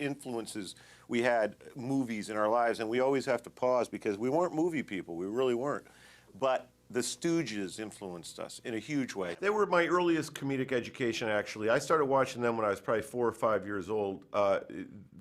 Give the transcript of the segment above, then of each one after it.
influences we had movies in our lives, and we always have to pause because we weren't movie people. We really weren't. But the Stooges influenced us in a huge way. They were my earliest comedic education, actually. I started watching them when I was probably 4 or 5 years old. The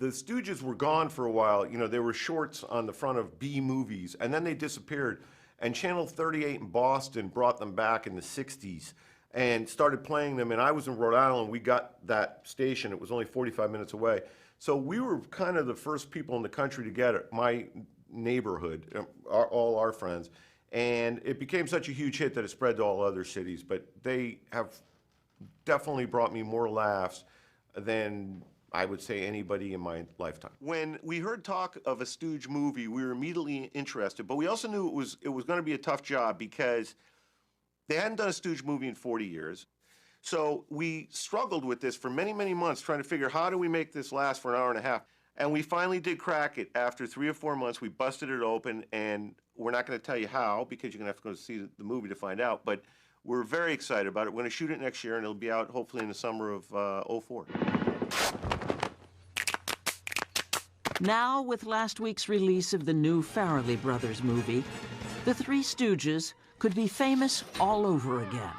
Stooges were gone for a while. You know, they were shorts on the front of B movies, and then they disappeared. And Channel 38 in Boston brought them back in the 60s and started playing them. And I was in Rhode Island. We got that station. It was only 45 minutes away. So we were kind of the first people in the country to get it, my neighborhood, all our friends. And it became such a huge hit that it spread to all other cities. But they have definitely brought me more laughs than I would say anybody in my lifetime. When we heard talk of a Stooge movie, we were immediately interested, but we also knew it was going to be a tough job because they hadn't done a Stooge movie in 40 years. So we struggled with this for many, many months, trying to figure how do we make this last for an hour and a half. And we finally did crack it. After 3 or 4 months, we busted it open, and we're not going to tell you how because you're going to have to go see the movie to find out, but we're very excited about it. We're going to shoot it next year, and it'll be out hopefully in the summer of '04. Now, with last week's release of the new Farrelly Brothers movie, the Three Stooges could be famous all over again.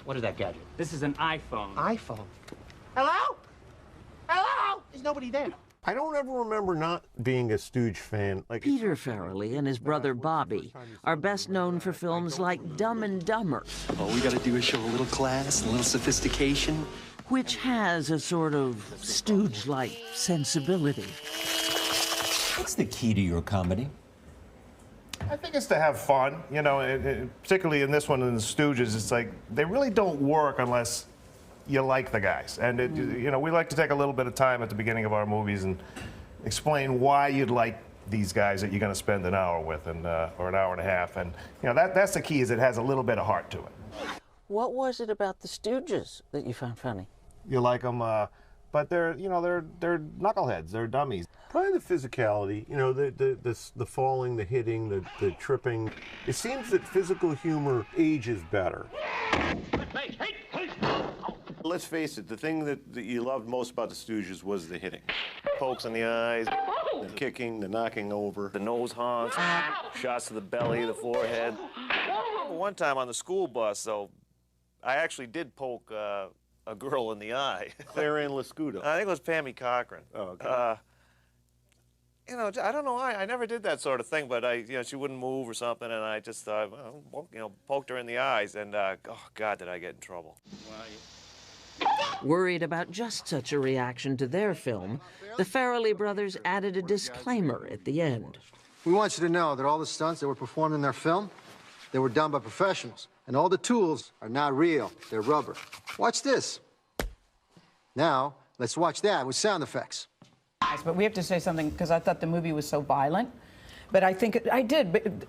What is that gadget? This is an iPhone. iPhone. Hello? Hello? There's nobody there. I don't ever remember not being a Stooge fan. Like Peter Farrelly and his brother Bobby are best known for films like Dumb and Dumber. All we gotta do is show a little class, a little sophistication. Which has a sort of Stooge-like sensibility. What's the key to your comedy? I think it's to have fun, you know, particularly in this one in the Stooges. It's like they really don't work unless you like the guys. And, you know, we like to take a little bit of time at the beginning of our movies and explain why you'd like these guys that you're going to spend an hour with or an hour and a half. And, you know, that's the key, is it has a little bit of heart to it. What was it about the Stooges that you found funny? You like them, but they're, you know, they're knuckleheads, they're dummies. probably the physicality, you know, the falling, the hitting, the tripping. It seems that physical humor ages better. Let's face it, the thing that you loved most about the Stooges was the hitting. Pokes in the eyes, the kicking, the knocking over. The nose honks, shots to the belly, the forehead. One time on the school bus, though, I actually did poke a girl in the eye. Claire Ann Lascudo. I think it was Pammy Cochran. Oh, okay. You know, I don't know why. I never did that sort of thing, but you know, she wouldn't move or something, and I just, well, you know, poked her in the eyes, and oh God, did I get in trouble. Worried about just such a reaction to their film, the Farrelly brothers added a disclaimer at the end. We want you to know that all the stunts that were performed in their film, they were done by professionals, and all the tools are not real. They're rubber. Watch this. Now, let's watch that with sound effects. But we have to say something, because I thought the movie was so violent. But I think,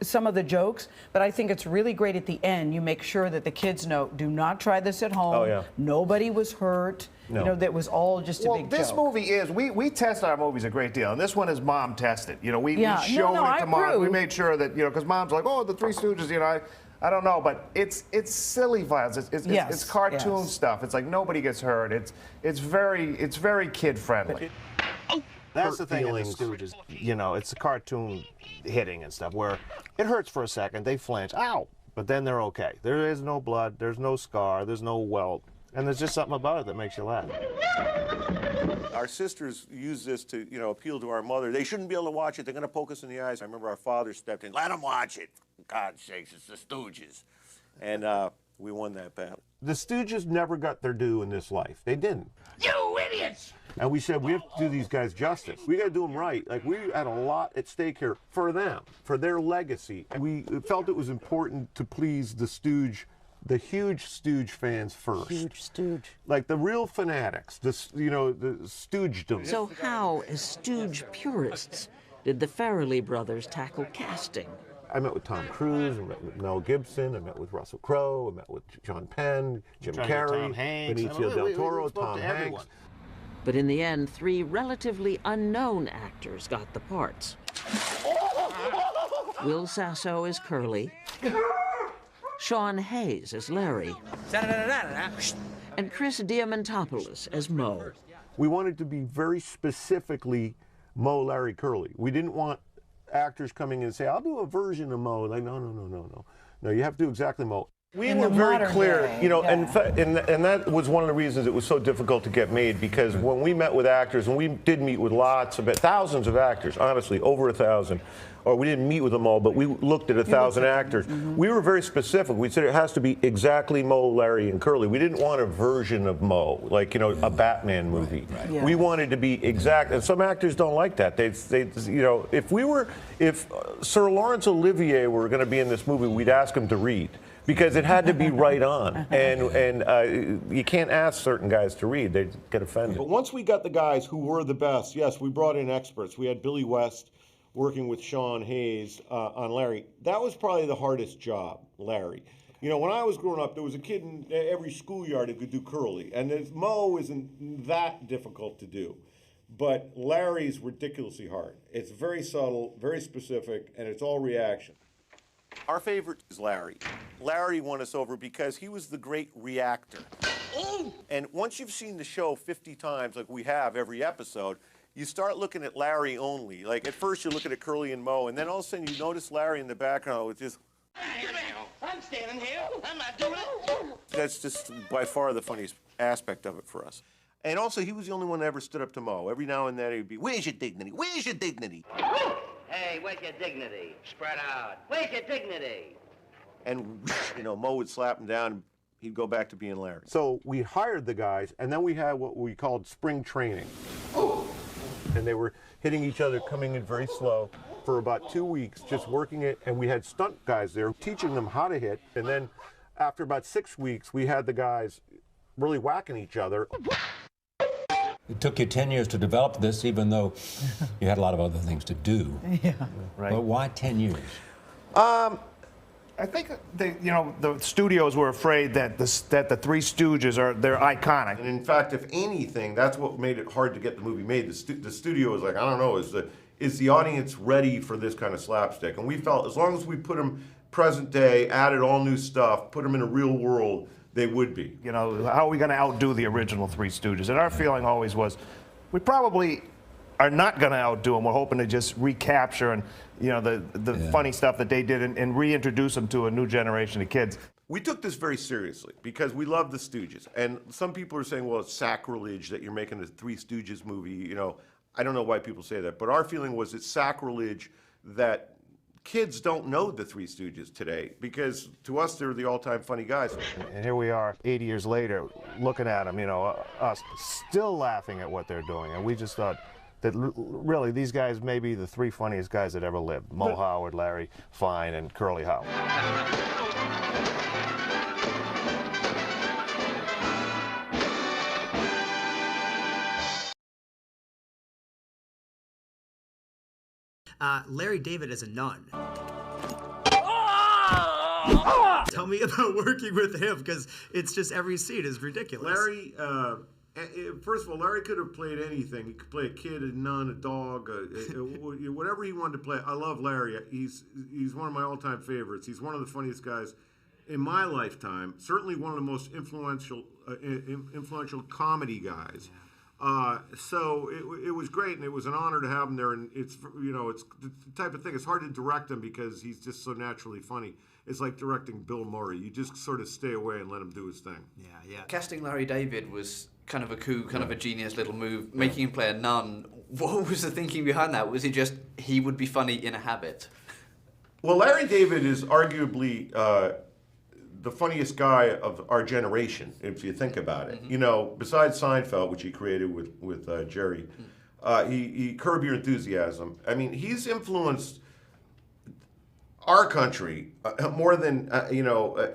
some of the jokes, but I think it's really great at the end. You make sure that the kids know, do not try this at home. Oh, yeah. Nobody was hurt. No. You know, that was all just a big joke. Well, this movie is, we test our movies a great deal, and this one is mom tested. You know, we showed it to mom. We made sure that, you know, because mom's like, oh, the Three Stooges, you know, I don't know, but it's silly violence. It's cartoon stuff. It's like nobody gets hurt. It's very kid friendly. That's the thing in the Stooges. You know, it's a cartoon hitting and stuff where it hurts for a second, they flinch, ow, but then they're okay. There is no blood, there's no scar, there's no welt, and there's just something about it that makes you laugh. Our sisters use this to, you know, appeal to our mother. They shouldn't be able to watch it. They're going to poke us in the eyes. I remember our father stepped in, let them watch it. For God's sakes, it's the Stooges. And we won that battle. The Stooges never got their due in this life. They didn't. You idiots! And we said, we have to do these guys justice. We got to do them right. Like, we had a lot at stake here for them, for their legacy. And we felt it was important to please the Stooge, the huge Stooge fans first. Huge Stooge. Like the real fanatics, you know, the Stoogedom. So how, as Stooge purists, did the Farrelly brothers tackle casting? I met with Tom Cruise, I met with Mel Gibson, I met with Russell Crowe, I met with Sean Penn, Jim Carrey, Benicio del Toro, Tom Hanks. But in the end, three relatively unknown actors got the parts. Will Sasso as Curly, Sean Hayes as Larry, and Chris Diamantopoulos as Moe. We wanted to be very specifically Moe, Larry, Curly. We didn't want actors coming in and say, I'll do a version of Moe. Like, no. No, you have to do exactly Moe. We were very clear, you know, and that was one of the reasons it was so difficult to get made, because when we met with actors, and we did meet with thousands of actors, honestly, over 1,000, or we didn't meet with them all, but we looked at 1,000 actors. We were very specific. We said it has to be exactly Moe, Larry, and Curly. We didn't want a version of Moe, like, you know, a Batman movie. Yeah. We wanted to be exact, and some actors don't like that. They you know, if Sir Laurence Olivier were going to be in this movie, we'd ask him to read, because it had to be right on, and you can't ask certain guys to read; they get offended. But once we got the guys who were the best, yes, we brought in experts. We had Billy West working with Sean Hayes on Larry. That was probably the hardest job, Larry. You know, when I was growing up, there was a kid in every schoolyard who could do Curly, and Moe isn't that difficult to do. But Larry's ridiculously hard. It's very subtle, very specific, and it's all reaction. Our favorite is Larry. Larry won us over because he was the great reactor. And once you've seen the show 50 times, like we have every episode, you start looking at Larry only. Like, at first you're looking at Curly and Moe, and then all of a sudden you notice Larry in the background with just... I'm standing here. I'm not doing it. That's just by far the funniest aspect of it for us. And also, he was the only one that ever stood up to Moe. Every now and then he'd be, where's your dignity? Where's your dignity? Hey, where's your dignity? Spread out. Where's your dignity? And, you know, Moe would slap him down, and he'd go back to being Larry. So we hired the guys, and then we had what we called spring training. And they were hitting each other, coming in very slow for about 2 weeks, just working it. And we had stunt guys there teaching them how to hit. And then after about 6 weeks, we had the guys really whacking each other. It took you 10 years to develop this, even though you had a lot of other things to do. Yeah. Right. But why 10 years? I think the studios were afraid that the Three Stooges they're iconic. And in fact, if anything, that's what made it hard to get the movie made. The studio was like, I don't know, is the audience ready for this kind of slapstick? And we felt as long as we put them present day, added all new stuff, put them in a real world, they would be. You know, how are we going to outdo the original Three Stooges? And our feeling always was, we probably are not going to outdo them. We're hoping to just recapture and, you know, the funny stuff that they did and reintroduce them to a new generation of kids. We took this very seriously because we love the Stooges. And some people are saying, well, it's sacrilege that you're making a Three Stooges movie. You know, I don't know why people say that, but our feeling was it's sacrilege that kids don't know the Three Stooges today, because to us they're the all-time funny guys. And here we are 80 years later looking at them, you know, us still laughing at what they're doing. And we just thought that really these guys may be the three funniest guys that ever lived. Moe Howard, Larry Fine, and Curly Howard. Larry David as a nun. Tell me about working with him, because it's just every scene is ridiculous. Larry, first of all, Larry could have played anything. He could play a kid, a nun, a dog, whatever he wanted to play. I love Larry. He's one of my all-time favorites. He's one of the funniest guys in my lifetime. Certainly one of the most influential comedy guys. So it was great, and it was an honor to have him there. And it's, you know, it's the type of thing. It's hard to direct him because he's just so naturally funny. It's like directing Bill Murray. You just sort of stay away and let him do his thing. Yeah. Casting Larry David was kind of a coup, kind of a genius little move. Making him play a nun. What was the thinking behind that? Was it just he would be funny in a habit? Well, Larry David is arguably the funniest guy of our generation, if you think about it. You know, besides Seinfeld, which he created with Jerry, he Curb Your Enthusiasm. I mean, he's influenced our country more than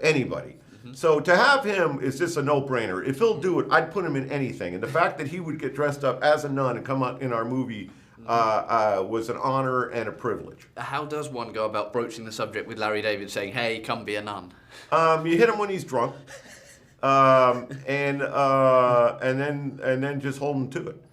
anybody. So to have him is just a no-brainer. If he'll do it, I'd put him in anything. And the fact that he would get dressed up as a nun and come out in our movie was an honor and a privilege. How does one go about broaching the subject with Larry David, saying, "Hey, come be a nun"? You hit him when he's drunk, and then just hold him to it.